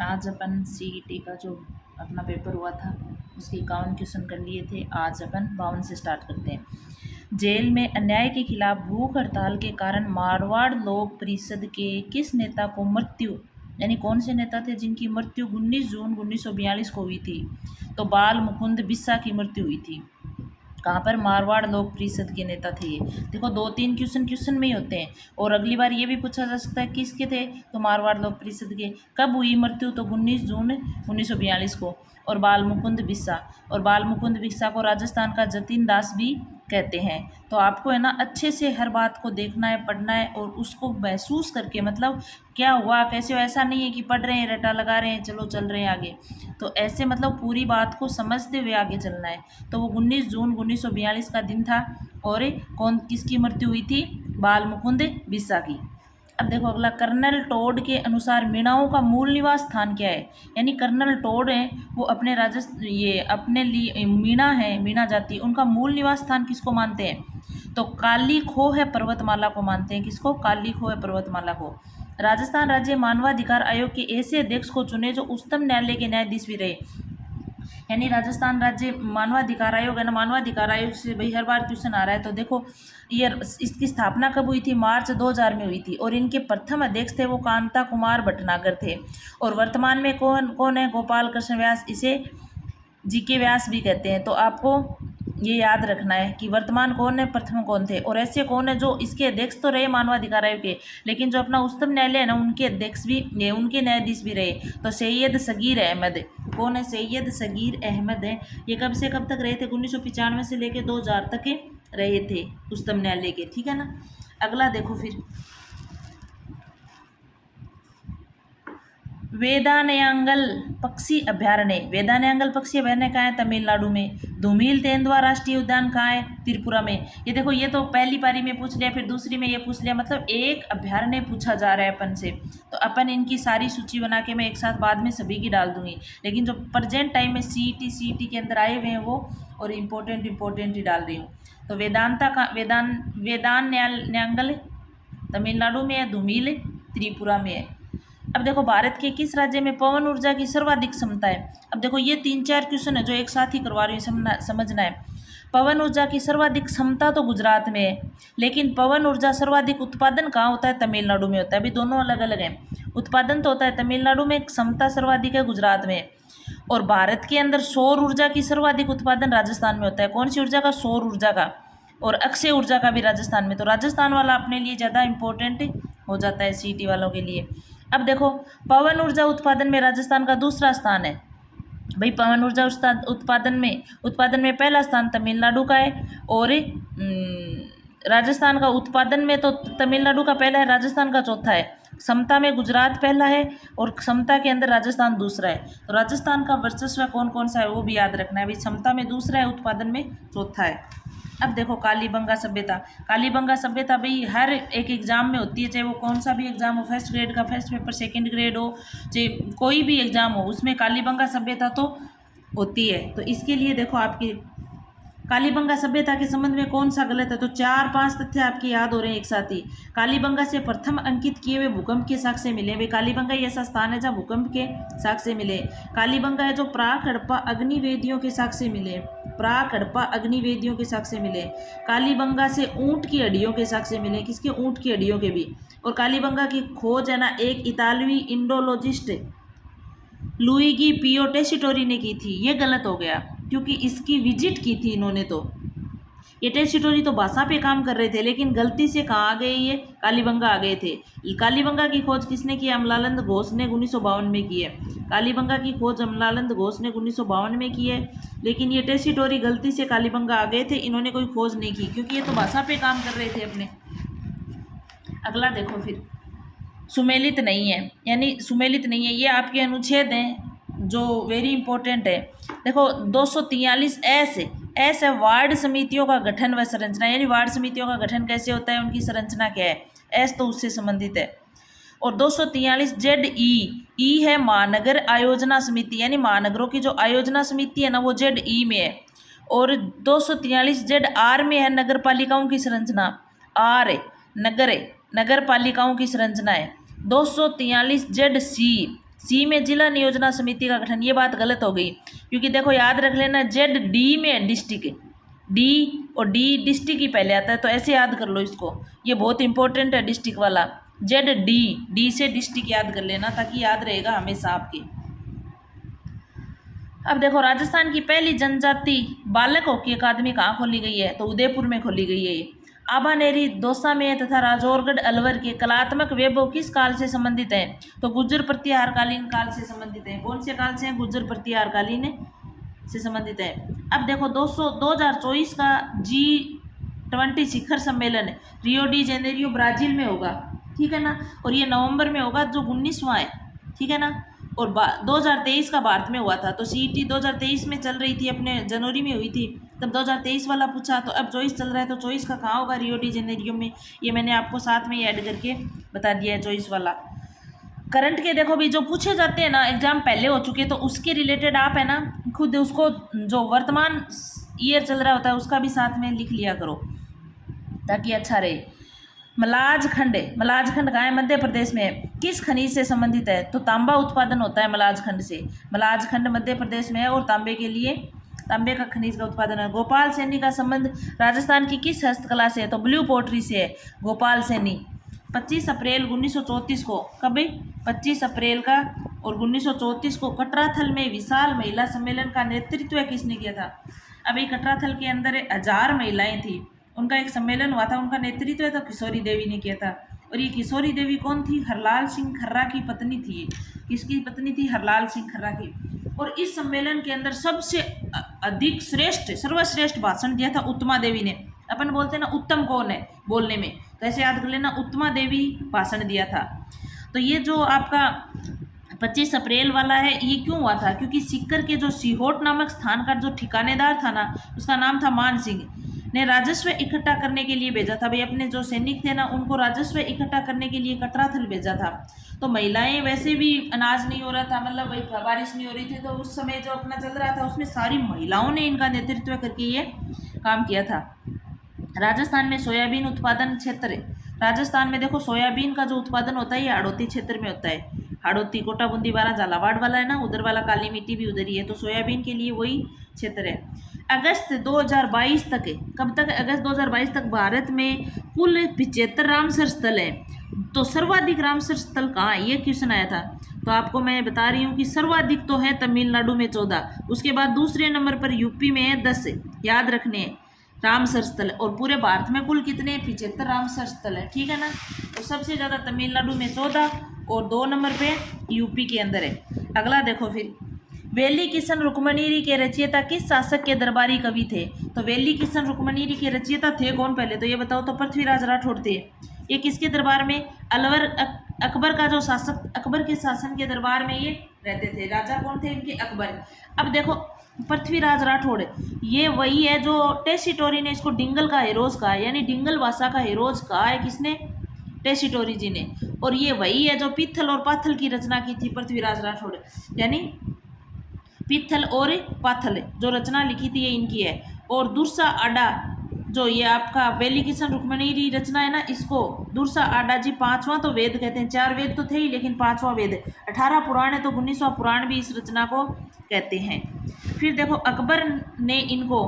आज अपन सीईटी का जो अपना पेपर हुआ था उसके 51 क्वेश्चन कर लिए थे। आज अपन 52 से स्टार्ट करते हैं। जेल में अन्याय के खिलाफ भूख हड़ताल के कारण मारवाड़ लोक परिषद के किस नेता को मृत्यु, यानी कौन से नेता थे जिनकी मृत्यु 19 जून 1942 को हुई थी? तो बाल मुकुंद बिस्सा की मृत्यु हुई थी। कहाँ पर? मारवाड़ लोक परिषद के नेता थे ये। देखो 2-3 क्वेश्चन में ही होते हैं। और अगली बार ये भी पूछा जा सकता है किसके थे, तो मारवाड़ लोक परिषद के। कब हुई मृत्यु? तो 19 जून 1942 को। और बाल मुकुंद बिस्सा, और बाल मुकुंद बिस्सा को राजस्थान का जतिन दास भी कहते हैं। तो आपको है ना अच्छे से हर बात को देखना है, पढ़ना है और उसको महसूस करके, मतलब क्या हुआ कैसे हुआ, ऐसा नहीं है कि पढ़ रहे हैं रटा लगा रहे हैं चलो चल रहे हैं आगे। तो ऐसे मतलब पूरी बात को समझते हुए आगे चलना है। तो वो 19 जून 1942 का दिन था। और कौन किसकी मृत्यु हुई थी? बाल मुकुंद बिस्सा की। अब देखो अगला, कर्नल टोड के अनुसार मीणाओं का मूल निवास स्थान क्या है? यानी कर्नल टोड है वो अपने ये अपने लिए मीणा है, मीणा जाति, उनका मूल निवास स्थान किसको मानते हैं? तो काली खो है पर्वतमाला को मानते हैं। किसको? काली खो है पर्वतमाला को। राजस्थान राज्य मानवाधिकार आयोग के ऐसे अध्यक्ष को चुने जो उच्चतम न्यायालय के न्यायाधीश भी रहे। यानी राजस्थान राज्य मानवाधिकार आयोग है ना, मानवाधिकार आयोग से भाई हर बार क्वेश्चन आ रहा है। तो देखो ये इसकी स्थापना कब हुई थी? मार्च 2000 में हुई थी। और इनके प्रथम अध्यक्ष थे वो कांता कुमार भटनागर थे। और वर्तमान में कौन कौन है? गोपाल कृष्ण व्यास, इसे जीके व्यास भी कहते हैं। तो आपको ये याद रखना है कि वर्तमान कौन है, प्रथम कौन थे, और ऐसे कौन है जो इसके अध्यक्ष तो रहे मानवाधिकार आयोग के, लेकिन जो अपना उच्चतम न्यायालय है ना उनके अध्यक्ष भी, ये उनके न्यायाधीश भी रहे। तो सैयद सगीर अहमद, कौन है? सैयद सगीर अहमद है। ये कब से कब तक रहे थे? 1995 से लेकर 2000 तक के रहे थे उच्चतम न्यायालय के। ठीक है ना। अगला देखो फिर, वेदानयांगल पक्षी अभ्यारण्य। वेदानयांगल पक्षी अभ्यारण्य कहाँ है? तमिलनाडु में। धूमिल तेंदुआ राष्ट्रीय उद्यान कहाँ है? त्रिपुरा में। ये देखो ये तो पहली पारी में पूछ लिया, फिर दूसरी में ये पूछ लिया, मतलब एक अभ्यारण्य पूछा जा रहा है अपन से। तो अपन इनकी सारी सूची बना के मैं एक साथ बाद में सभी की डाल दूंगी, लेकिन जो प्रेजेंट टाइम में सीईटी के अंदर आए हुए हैं वो और इम्पोर्टेंट ही डाल रही हूँ। तो वेदांता का वेदान्यांगल तमिलनाडु में है, धूमिल त्रिपुरा में है। अब देखो भारत के किस राज्य में पवन ऊर्जा की सर्वाधिक क्षमता है? अब देखो ये 3-4 क्वेश्चन है जो एक साथ ही करवा रही हूँ, समझना है। पवन ऊर्जा की सर्वाधिक क्षमता तो गुजरात में है, लेकिन पवन ऊर्जा सर्वाधिक उत्पादन कहाँ होता है? तमिलनाडु में होता है। अभी दोनों अलग अलग हैं। उत्पादन तो होता है तमिलनाडु में, क्षमता सर्वाधिक है गुजरात में। और भारत के अंदर सौर ऊर्जा की सर्वाधिक उत्पादन राजस्थान में होता है। कौन सी ऊर्जा का? सौर ऊर्जा का। और अक्षय ऊर्जा का भी राजस्थान में। तो राजस्थान वाला अपने लिए ज़्यादा इंपॉर्टेंट हो जाता है सीटी वालों के लिए। अब देखो पवन ऊर्जा उत्पादन में राजस्थान का दूसरा स्थान है। भाई पवन ऊर्जा उत्पादन में पहला स्थान तमिलनाडु का है। और राजस्थान का उत्पादन में तो तमिलनाडु का पहला है, राजस्थान का चौथा है। क्षमता में गुजरात पहला है और क्षमता के अंदर राजस्थान दूसरा है। तो राजस्थान का वर्चस्व कौन कौन सा है वो भी याद रखना है। भाई क्षमता में दूसरा है, उत्पादन में चौथा है। अब देखो कालीबंगा सभ्यता। कालीबंगा सभ्यता भाई हर एक एग्जाम में होती है, चाहे वो कौन सा भी एग्जाम हो, फर्स्ट ग्रेड का फर्स्ट पेपर, सेकंड ग्रेड हो, चाहे कोई भी एग्जाम हो, उसमें कालीबंगा सभ्यता तो होती है। तो इसके लिए देखो आपकी कालीबंगा सभ्यता के संबंध में कौन सा गलत है? तो 4-5 तथ्य आपके याद हो रहे हैं एक साथ ही। कालीबंगा से प्रथम अंकित किए हुए भूकंप के साक्ष्य मिले। भाई कालीबंगा ही ऐसा स्थान है जहाँ भूकंप के साक्ष्य मिले। कालीबंगा है जो प्राक हड़प्पा अग्निवेदियों के साक्ष्य मिले। प्राक हड़प्पा अग्निवेदियों के साक्ष्य मिले। कालीबंगा से ऊंट की हड्डियों के साक्ष्य मिले। किसके? ऊंट की हड्डियों के भी। और कालीबंगा की खोज है ना एक इतालवी इंडोलॉजिस्ट लुइगी पियो टेसिटोरी ने की थी। ये गलत हो गया क्योंकि इसकी विजिट की थी इन्होंने। तो ये टेसिटोरी तो भाषा पे काम कर रहे थे, लेकिन गलती से कहाँ आ गए? ये कालीबंगा आ गए थे। कालीबंगा की खोज किसने की? अमलानंद घोष ने 1952 में की है। कालीबंगा की खोज अमलानंद घोष ने 1952 में की है, लेकिन ये टेसिटोरी गलती से कालीबंगा आ गए थे, इन्होंने कोई खोज नहीं की क्योंकि ये तो भाषा पे काम कर रहे थे अपने। अगला देखो फिर, सुमेलित नहीं है, यानी सुमेलित नहीं है, ये आपके अनुच्छेद हैं जो वेरी इंपॉर्टेंट है। देखो 243 ऐसे वार्ड समितियों का गठन व संरचना, यानी वार्ड समितियों का गठन कैसे होता है, उनकी संरचना क्या है, एस तो उससे संबंधित है। और 243 जेड ई है महानगर आयोजना समिति, यानी महानगरों की जो आयोजना समिति है ना वो जेड ई में है। और 243 जेड आर में है नगर पालिकाओं की संरचना, आर नगर पालिकाओं की संरचना है। 243 जेड सी सी में जिला नियोजना समिति का गठन, ये बात गलत हो गई, क्योंकि देखो याद रख लेना जेड डी में डिस्ट्रिक्ट, डी और डी डिस्ट्रिक्ट ही पहले आता है, तो ऐसे याद कर लो इसको, ये बहुत इंपॉर्टेंट है डिस्ट्रिक्ट वाला, जेड डी, डी से डिस्ट्रिक्ट याद कर लेना ताकि याद रहेगा हमेशा आपके। अब देखो राजस्थान की पहली जनजाति बालक हॉकी अकादमी कहाँ खोली गई है, तो उदयपुर में खोली गई है ये। आबानेरी दौसा में तथा राजौरगढ़ अलवर के कलात्मक वैभव किस काल से संबंधित है, तो गुर्जर प्रतिहारकालीन काल से संबंधित है। कौन से काल से हैं, गुर्जर प्रतिहारकालीन से संबंधित है। अब देखो 2024 का G20 शिखर सम्मेलन रियो डी जेनेरियो ब्राजील में होगा, ठीक है ना, और ये नवंबर में होगा जो 19वां है, ठीक है ना, और 2023 का भारत में हुआ था, तो CET 2023 में चल रही थी, अपने जनवरी में हुई थी, तब 2023 वाला पूछा, तो अब 24 चल रहा है, तो 24 का कहाँ होगा, रियो डी जेनेरियो में। ये मैंने आपको साथ में ही ऐड करके बता दिया है 24 वाला। करंट के देखो भी जो पूछे जाते हैं ना, एग्जाम पहले हो चुके, तो उसके रिलेटेड आप है ना खुद उसको जो वर्तमान ईयर चल रहा होता है उसका भी साथ में लिख लिया करो ताकि अच्छा रहे। मलाज खंड, मलाज खंड कहाँ है, मध्य प्रदेश में है, किस खनिज से संबंधित है, तो तांबा उत्पादन होता है मलाज खंड से, मलाज खंड मध्य प्रदेश में है और तांबे के लिए तांबे का खनिज का उत्पादन है। गोपाल सैनी का संबंध राजस्थान की किस हस्तकला से है, तो ब्लू पोट्री से है गोपाल सैनी। 25 अप्रैल 1934 को, कब 25 अप्रैल का और 1934 को कटराथल में विशाल महिला सम्मेलन का नेतृत्व किसने किया था। अभी कटराथल के अंदर 1000 महिलाएं थी, उनका एक सम्मेलन हुआ था, उनका नेतृत्व तो किशोरी देवी ने किया था। और ये किशोरी देवी कौन थी, हरलाल सिंह खर्रा की पत्नी थी। किसकी पत्नी थी, हरलाल सिंह खर्रा की। और इस सम्मेलन के अंदर सबसे अधिक श्रेष्ठ सर्वश्रेष्ठ भाषण दिया था उत्तमा देवी ने। अपन बोलते हैं ना उत्तम कौन है बोलने में, तो ऐसे याद कर लेना उत्तमा देवी भाषण दिया था। तो ये जो आपका 25 अप्रैल वाला है ये क्यों हुआ था, क्योंकि सीकर के जो सीहोट नामक स्थान का जो ठिकानेदार था ना, उसका नाम था मान सिंह, ने राजस्व इकट्ठा करने के लिए भेजा था। भाई अपने जो सैनिक थे ना उनको राजस्व इकट्ठा करने के लिए कटराथल भेजा था। तो महिलाएं वैसे भी अनाज नहीं हो रहा था, मतलब भाई बारिश नहीं हो रही थी, तो उस समय जो अपना चल रहा था उसमें सारी महिलाओं ने इनका नेतृत्व करके ये काम किया था। राजस्थान में सोयाबीन उत्पादन क्षेत्र है। राजस्थान में देखो सोयाबीन का जो उत्पादन होता है ये हाड़ौती क्षेत्र में होता है। हाड़ौती, कोटा, बूंदी, बारा, झालावाड़ वाला है ना, उधर वाला काली मिट्टी भी उधर ही है, तो सोयाबीन के लिए वही क्षेत्र है। अगस्त 2022 तक, कब तक, अगस्त 2022 तक भारत में कुल 75 रामसर स्थल है। तो सर्वाधिक रामसर स्थल कहाँ है, ये क्वेश्चन आया था, तो आपको मैं बता रही हूँ कि सर्वाधिक तो है तमिलनाडु में 14, उसके बाद दूसरे नंबर पर यूपी में है 10, याद रखने हैं रामसर स्थल। और पूरे भारत में कुल कितने, 75 रामसर स्थल है, ठीक है ना। तो सबसे ज़्यादा तमिलनाडु में 14 और 2 नंबर पे यूपी के अंदर है। अगला देखो फिर, वेली किशन रुक्मणीरी के रचयिता किस शासक के दरबारी कवि थे। तो वेली किशन रुक्मणीरी के रचयिता थे कौन पहले, तो ये बताओ, तो पृथ्वीराज राठौड़ थे। ये किसके दरबार में, अलवर अकबर का जो शासक, अकबर के शासन के दरबार में ये रहते थे। राजा कौन थे इनके, अकबर। अब देखो पृथ्वीराज राठौड़ ये वही है जो टेसिटोरी ने इसको डिंगल का हेरोज कहा है, यानी डिंगल भाषा का हेरोज कहा है किसने, टेसिटोरी जी ने। और ये वही है जो पित्थल और पाथल की रचना की थी पृथ्वीराज राठौड़, यानी पित्थल और पाथल जो रचना लिखी थी ये इनकी है। और दुर्सा आडा जो ये आपका वेली किशन रुक्मणीरी रचना है ना, इसको दुर्सा आडा जी 5वां तो वेद कहते हैं। 4 वेद तो थे ही लेकिन 5वां वेद, 18 पुराण है तो 19वां पुराण भी इस रचना को कहते हैं। फिर देखो अकबर ने इनको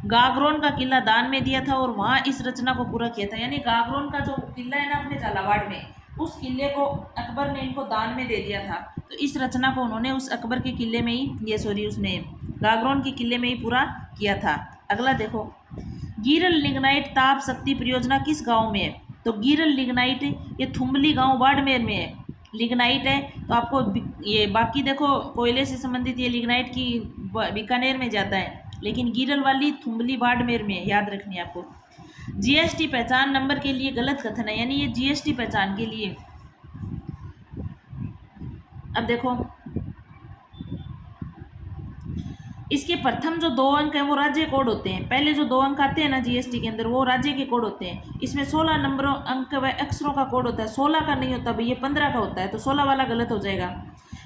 गागरोन का किला दान में दिया था और वहाँ इस रचना को पूरा किया था। यानी गागरोन का जो किला है ना अपने झालावाड़ में, उस किले को अकबर ने इनको दान में दे दिया था, तो इस रचना को उन्होंने उस अकबर के किले में ही उसमें गागरोन के किले में ही पूरा किया था। अगला देखो, गिरल लिग्नाइट ताप शक्ति परियोजना किस गांव में है। तो गिरल लिग्नाइट ये थुम्बली गांव बाड़मेर में है, लिग्नाइट है। तो आपको ये बाकी देखो कोयले से संबंधित ये लिग्नाइट की बीकानेर में ज़्यादा है, लेकिन गिरल वाली थुम्बली बाड़मेर में है, याद रखनी है आपको। जीएसटी पहचान नंबर के लिए गलत कथन है, यानी ये जीएसटी पहचान के लिए। अब देखो इसके प्रथम जो 2 अंक हैं वो राज्य कोड होते हैं। पहले जो 2 अंक आते हैं ना जीएसटी के अंदर वो राज्य के कोड होते हैं। इसमें 16 नंबरों अंक व अक्षरों का कोड होता है, 16 का नहीं होता भाई, ये 15 का होता है, तो 16 वाला गलत हो जाएगा,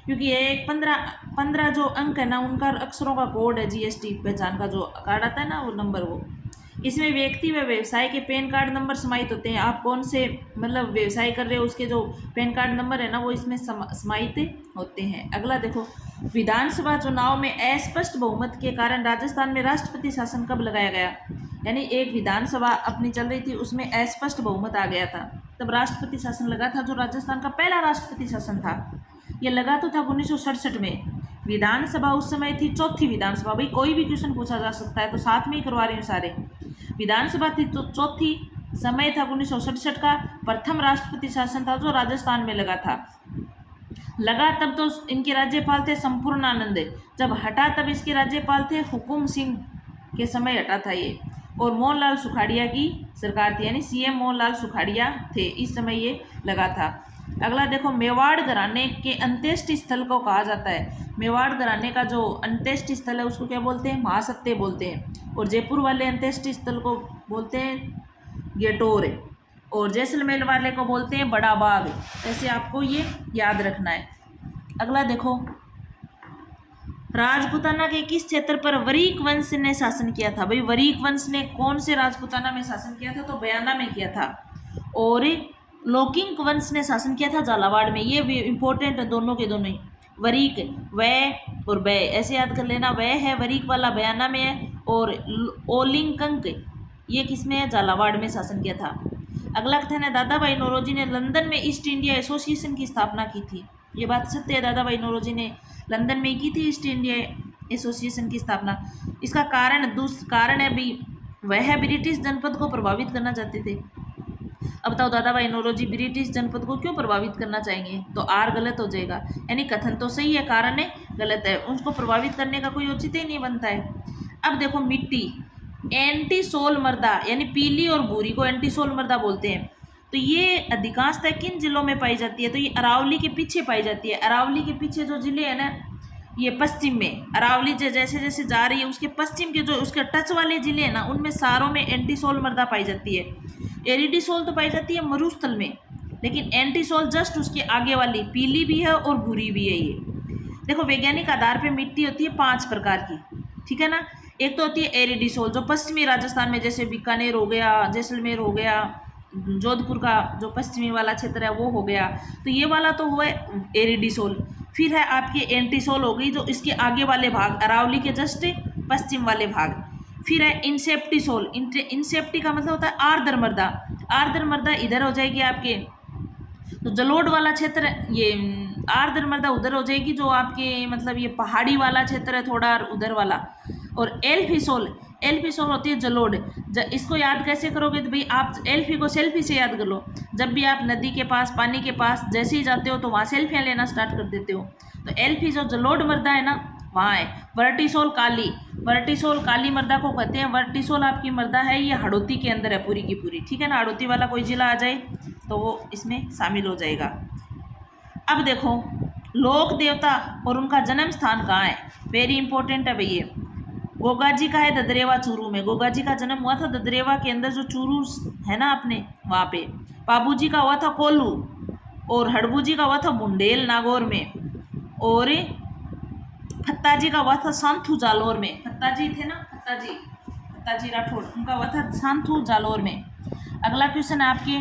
क्योंकि ये 15 जो अंक है ना उनका अक्षरों का कोड है। जीएसटी पहचान का जो कार्ड आता है ना वो नंबर, वो इसमें व्यक्ति व व्यवसाय के पैन कार्ड नंबर समाहित होते हैं। आप कौन से मतलब व्यवसाय कर रहे हो उसके जो पैन कार्ड नंबर है ना वो इसमें समाहित होते हैं। अगला देखो, विधानसभा चुनाव में अस्पष्ट बहुमत के कारण राजस्थान में राष्ट्रपति शासन कब लगाया गया? यानी एक विधानसभा अपनी चल रही थी, उसमें अस्पष्ट बहुमत आ गया था, तब राष्ट्रपति शासन लगा था, जो राजस्थान का पहला राष्ट्रपति शासन था। ये लगा तो था 1967 में। विधानसभा उस समय थी चौथी विधानसभा। भाई कोई भी क्वेश्चन पूछा जा सकता है, तो साथ में ही करवा रही हूँ सारे। विधानसभा थी तो चौथी, समय था 1967 का, प्रथम राष्ट्रपति शासन था जो राजस्थान में लगा था। लगा तब तो इनके राज्यपाल थे संपूर्णानंद, जब हटा तब इसके राज्यपाल थे हुकुम सिंह के समय हटा था ये, और मोहनलाल सुखाड़िया की सरकार थी, यानी सीएम मोहनलाल सुखाड़िया थे, इस समय ये लगा था। अगला देखो, मेवाड़ घराने के अंत्येष्टि स्थल को कहा जाता है। मेवाड़ घराने का जो अंत्येष्टि स्थल है उसको क्या बोलते हैं? महासत्य बोलते हैं। और जयपुर वाले अंत्येष्टि स्थल को बोलते हैं गेटोर, और जैसलमेर वाले को बोलते हैं बड़ा बाग। ऐसे आपको ये याद रखना है। अगला देखो, राजपूताना के किस क्षेत्र पर वरीक वंश ने शासन किया था? भाई वरीक वंश ने कौन से राजपूताना में शासन किया था? तो बयाना में किया था। और लौकिक वंश ने शासन किया था झालावाड़ में। ये भी इंपॉर्टेंट है, दोनों के दोनों ही। वरीक वह और बै ऐसे याद कर लेना। वह है वरीक वाला बयाना में है, और ओलिंकंक ये किसमें है? झालावाड़ में शासन किया था। अगला कथन है, दादा भाई नौरोजी ने लंदन में ईस्ट इंडिया एसोसिएशन की स्थापना की थी। ये बात सत्य है, दादा भाई नौरोजी ने लंदन में की थी ईस्ट इंडिया एसोसिएशन की स्थापना। इसका कारण है भी वह ब्रिटिश जनपद को प्रभावित करना चाहते थे। अब बताओ दादा भाई नौरोजी ब्रिटिश जनपद को क्यों प्रभावित करना चाहेंगे? तो आर गलत हो जाएगा, यानी कथन तो सही है, कारण है गलत है। उनको प्रभावित करने का कोई औचित्य ही नहीं बनता है। अब देखो, मिट्टी एंटीसोल मृदा, यानी पीली और भूरी को एंटीसोल मृदा बोलते हैं। तो ये अधिकांशतः किन जिलों में पाई जाती है? तो ये अरावली के पीछे पाई जाती है। अरावली के पीछे जो जिले हैं ना, ये पश्चिम में अरावली जैसे जैसे जा रही है उसके पश्चिम के जो उसके टच वाले जिले हैं ना, उनमें सारों में एंटीसोल मृदा पाई जाती है। एरिडीसोल तो पाई जाती है मरुस्थल में, लेकिन एंटीसोल जस्ट उसके आगे वाली पीली भी है और भूरी भी है। ये देखो, वैज्ञानिक आधार पे मिट्टी होती है 5 प्रकार की, ठीक है ना। एक तो होती है एरिडीसोल, जो पश्चिमी राजस्थान में जैसे बीकानेर हो गया, जैसलमेर हो गया, जोधपुर का जो पश्चिमी वाला क्षेत्र है वो हो गया, तो ये वाला तो हुआ है एरिडीसोल। फिर है आपकी एंटीसोल हो गई, जो इसके आगे वाले भाग अरावली के जस्ट पश्चिम वाले भाग। फिर है इंसेप्टिसोल। इंसेप्टी का मतलब होता है आर्द्र मृदा। आर्द्र मृदा इधर हो जाएगी आपके, तो जलोढ़ वाला क्षेत्र, ये आर्द्र मृदा उधर हो जाएगी जो आपके मतलब ये पहाड़ी वाला क्षेत्र है थोड़ा, उधर वाला। और एल्फिसोल, एल्फिसोल होती है जलोढ़। इसको याद कैसे करोगे? तो भाई आप एल्फी को सेल्फी से याद कर लो। जब भी आप नदी के पास, पानी के पास जैसे ही जाते हो तो वहाँ सेल्फियाँ लेना स्टार्ट कर देते हो। तो एल्फी जो जलोढ़ मृदा है ना, वहाँ है। वर्टिसोल काली, वर्टिसोल काली मृदा को कहते हैं। वर्टिसोल आपकी मृदा है, ये हड़ौती के अंदर है पूरी की पूरी, ठीक है ना। हड़ौती वाला कोई जिला आ जाए तो वो इसमें शामिल हो जाएगा। अब देखो, लोक देवता और उनका जन्म स्थान कहाँ है? वेरी इंपॉर्टेंट है भैया। गोगा जी का है ददरेवा चूरू में। गोगा जी का जन्म हुआ था ददरेवा के अंदर, जो चूरू है ना अपने वहाँ पे। बाबू जी का हुआ था कोल्लू, और हड़बू जी का हुआ था बुंदेल नागौर में, और फत्ता जी का हुआ था सांथू जालोर में। फत्ता जी थे ना, फत्ता जी राठौड़, उनका हुआ था सांथू जालोर में। अगला क्वेश्चन है आपके,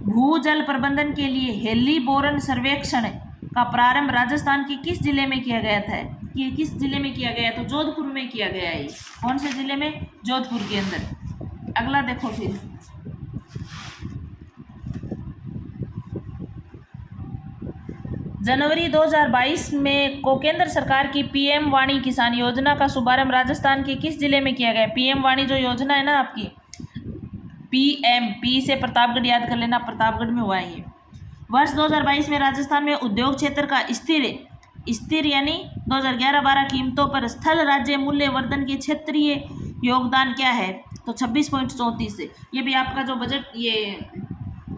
भूजल प्रबंधन के लिए हेली बोरन सर्वेक्षण का प्रारंभ राजस्थान के किस जिले में किया गया था? कि किस जिले में किया गया? तो जोधपुर में किया गया है। कौन से जिले में? जोधपुर के अंदर। अगला देखो, फिर जनवरी 2022 में को केंद्र सरकार की पीएम वाणी किसान योजना का शुभारंभ राजस्थान के किस जिले में किया गया? पीएम वाणी जो योजना है ना आपकी, पी से प्रतापगढ़ याद कर लेना, प्रतापगढ़ में हुआ है ये। वर्ष 2022 में राजस्थान में उद्योग क्षेत्र का स्थिर यानी 2011-12 कीमतों पर स्थल राज्य मूल्य वर्धन के क्षेत्रीय योगदान क्या है? तो 26.34 से। ये भी आपका जो बजट, ये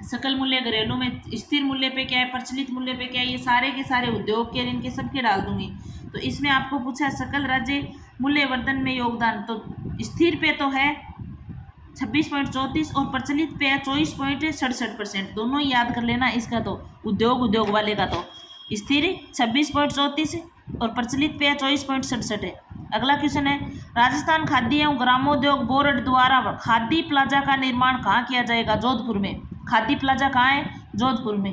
सकल मूल्य घरेलू में स्थिर मूल्य पे क्या है, प्रचलित मूल्य पे क्या है, ये सारे के सारे उद्योग के इनके सबके डाल दूंगी। तो इसमें आपको पूछा सकल राज्य मूल्य वर्धन में योगदान, तो स्थिर पे तो है 26.34 और प्रचलित पे है 24.67%। दोनों ही याद कर लेना इसका। तो उद्योग वाले का तो स्थिर 26.34 और प्रचलित पे है 24.67 है। अगला क्वेश्चन है, राजस्थान खाद्य एवं ग्रामोद्योग बोर्ड द्वारा खादी प्लाजा का निर्माण कहाँ किया जाएगा? जोधपुर में। खादी प्लाजा कहाँ है? जोधपुर में।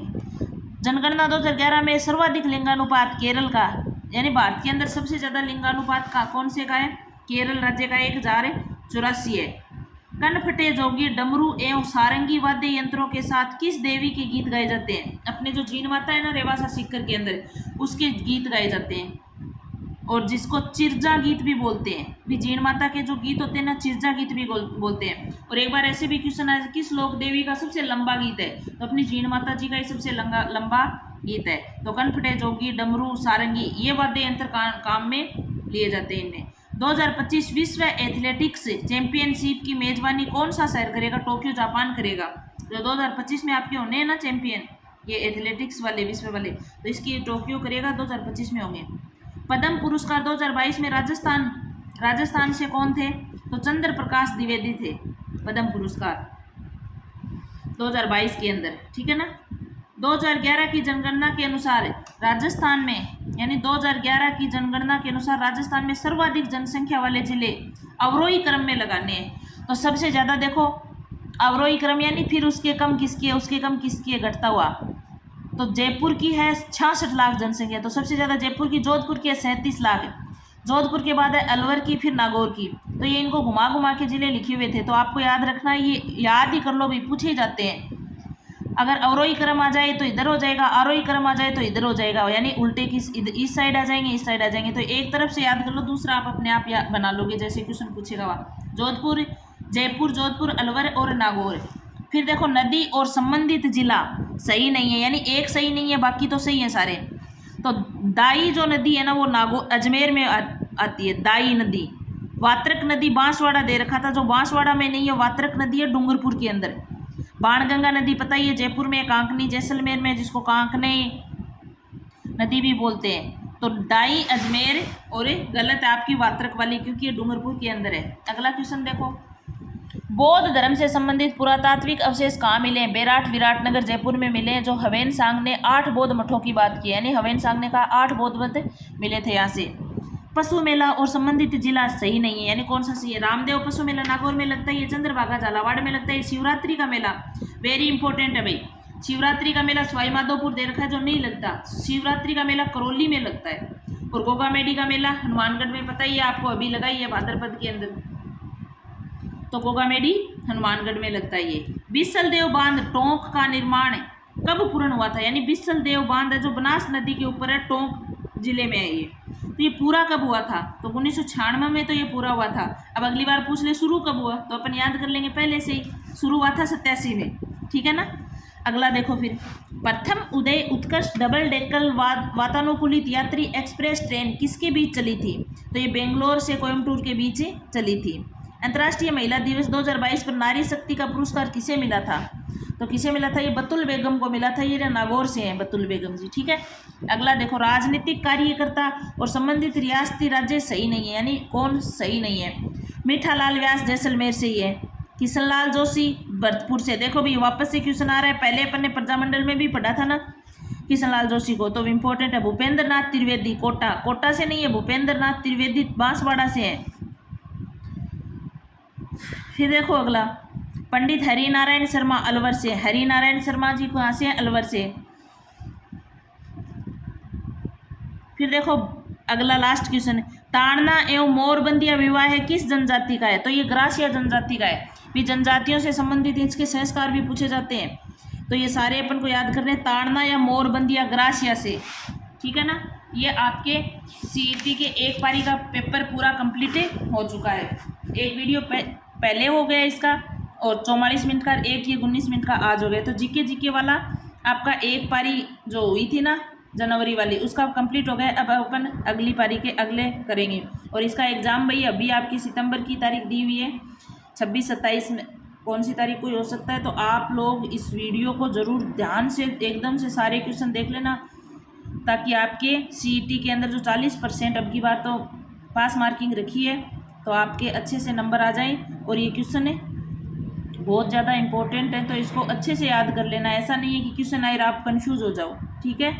जनगणना 2011 में सर्वाधिक लिंगानुपात केरल का, यानी भारत के अंदर सबसे ज्यादा लिंगानुपात का कौन से का है? केरल राज्य का 1084 है। कनफटे जोगी डमरू एवं सारंगी वाद्य यंत्रों के साथ किस देवी के गीत गाए जाते हैं? अपने जो जीन माता है ना रेवासा सीकर के अंदर, उसके गीत गाए जाते हैं, और जिसको चिरजा गीत भी बोलते हैं। भी जीन माता के जो गीत होते हैं ना, चिरजा गीत भी बोलते हैं। और एक बार ऐसे भी क्वेश्चन आया, किस लोक देवी का सबसे लंबा गीत है? तो अपनी जीन माता जी का ही सबसे लंबा गीत है। तो कनफटे जोगी डमरू सारंगी ये वाद्य यंत्र काम में लिए जाते हैं इनमें। 2025 विश्व एथलेटिक्स चैंपियनशिप की मेजबानी कौन सा शहर करेगा? टोक्यो जापान करेगा। तो 2025 में आपके होने हैं ना चैंपियन, ये एथलेटिक्स वाले विश्व वाले, तो इसकी टोक्यो करेगा, 2025 में होंगे। पद्म पुरस्कार 2022 में राजस्थान से कौन थे? तो चंद्र प्रकाश द्विवेदी थे पद्म पुरस्कार 2022 के अंदर, ठीक है ना। 2011 की जनगणना के अनुसार राजस्थान में, यानी 2011 की जनगणना के अनुसार राजस्थान में सर्वाधिक जनसंख्या वाले जिले अवरोही क्रम में लगाने हैं। तो सबसे ज़्यादा देखो अवरोही क्रम, यानी फिर उसके कम किसकी है? उसके कम किसकी है? घटता हुआ। तो जयपुर की है 66 लाख जनसंख्या, तो सबसे ज़्यादा जयपुर की। जोधपुर की है 37 लाख, जोधपुर के बाद है अलवर की, फिर नागौर की। तो ये इनको घुमा घुमा के जिले लिखे हुए थे, तो आपको याद रखना, ये याद ही कर लो, भी पूछे जाते हैं। अगर अवरोही क्रम आ जाए तो इधर हो जाएगा, आरोही क्रम आ जाए तो इधर हो जाएगा, यानी उल्टे की इस साइड आ जाएंगे, इस साइड आ जाएंगे। तो एक तरफ से याद कर लो, दूसरा आप अपने आप बना लोगे, जैसे क्वेश्चन पूछेगा वहाँ। जोधपुर, जयपुर, जोधपुर, अलवर और नागौर। फिर देखो नदी और संबंधित जिला सही नहीं है, यानी एक सही नहीं है, बाकी तो सही है सारे। तो दाई जो नदी है ना, वो अजमेर में आती है, दाई नदी। वात्रक नदी बांसवाड़ा दे रखा था, जो बांसवाड़ा में नहीं है, वात्रक नदी है डूंगरपुर के अंदर। बाणगंगा नदी पता ही है, जयपुर में, कांकनी जैसलमेर में, जिसको कांकने नदी भी बोलते हैं। तो डाई अजमेर, और गलत है आपकी वात्रक वाली, क्योंकि ये डूंगरपुर के अंदर है। अगला क्वेश्चन देखो, बौद्ध धर्म से संबंधित पुरातात्विक अवशेष कहाँ मिले हैं? बेराट विराटनगर जयपुर में मिले हैं। जो हवेन सांग ने 8 बौद्ध मठों की बात की, यानी हवेन सांग ने कहा 8 बौद्ध मठ मिले थे यहाँ से। पशु मेला और संबंधित जिला सही नहीं है, यानी कौन सा सही है? रामदेव पशु मेला नागौर में लगता है, ये चंद्रभागा झालावाड़ में लगता है। शिवरात्रि का मेला वेरी इंपॉर्टेंट है भाई, शिवरात्रि का मेला सवाई माधोपुर दे रखा है, जो नहीं लगता। शिवरात्रि का मेला करौली में लगता है। और गोगामेडी का मेला हनुमानगढ़ में, पता ही है आपको, अभी लगा ही है भाद्रपद के अंदर। तो गोगामेडी हनुमानगढ़ में लगता है ये। बिसल देव बांध टोंक का निर्माण कब पूर्ण हुआ था? यानी बिसल देव बांध है जो बनास नदी के ऊपर है, टोंक जिले में है ये। तो ये पूरा कब हुआ था? तो 1996 में तो ये पूरा हुआ था। अब अगली बार पूछ ले शुरू कब हुआ, तो अपन याद कर लेंगे पहले से ही, शुरू हुआ था 87 में, ठीक है ना। अगला देखो फिर, प्रथम उदय उत्कर्ष डबल डेकर वातानुकूलित यात्री एक्सप्रेस ट्रेन किसके बीच चली थी? तो ये बेंगलोर से कोयम्बटूर के बीच चली थी। अंतर्राष्ट्रीय महिला दिवस 2022 पर नारी शक्ति का पुरस्कार किसे मिला था? तो किसे मिला था? ये बतुल बेगम को मिला था, ये नागौर से हैं बतुल बेगम जी, ठीक है। अगला देखो, राजनीतिक कार्यकर्ता और संबंधित रियासती राज्य सही नहीं है, यानी कौन सही नहीं है? मीठालाल व्यास जैसलमेर से ही है। किशनलाल जोशी भरतपुर से। देखो भी वापस से क्वेश्चन आ रहा है, पहले अपन ने प्रजामंडल में भी पढ़ा था ना किशनलाल जोशी को, तो इम्पोर्टेंट है। भूपेंद्र नाथ त्रिवेदी कोटा से नहीं है, भूपेंद्र नाथ त्रिवेदी बांसवाड़ा से है। फिर देखो अगला, पंडित हरिनारायण शर्मा अलवर से। हरिनारायण शर्मा जी कहाँ से हैं? अलवर से। फिर देखो अगला लास्ट क्वेश्चन है, ताड़ना एवं मोरबंदिया विवाह किस जनजाति का है? तो ये ग्रासिया जनजाति का है। भी जनजातियों से संबंधित इसके संस्कार भी पूछे जाते हैं, तो ये सारे अपन को याद करने, ताड़ना या मोरबंदिया ग्रासिया से, ठीक है ना। ये आपके सीईटी के एक पारी का पेपर पूरा कंप्लीट हो चुका है। एक वीडियो पहले हो गया इसका, और 44 मिनट का, एक ये 19 मिनट का आज हो गया। तो जीके वाला आपका एक पारी जो हुई थी ना जनवरी वाली, उसका कंप्लीट हो गया। अब अपन अगली पारी के अगले करेंगे। और इसका एग्ज़ाम भाई अभी आपकी सितंबर की तारीख दी हुई है, 26-27 में, कौन सी तारीख को हो सकता है। तो आप लोग इस वीडियो को ज़रूर ध्यान से एकदम से सारे क्वेश्चन देख लेना, ताकि आपके सीईटी के अंदर जो 40% अब की बार तो पास मार्किंग रखी है, तो आपके अच्छे से नंबर आ जाएं। और ये क्वेश्चन है बहुत ज़्यादा इंपॉर्टेंट है, तो इसको अच्छे से याद कर लेना। ऐसा नहीं है कि क्वेश्चन आए आप कंफ्यूज हो जाओ, ठीक है।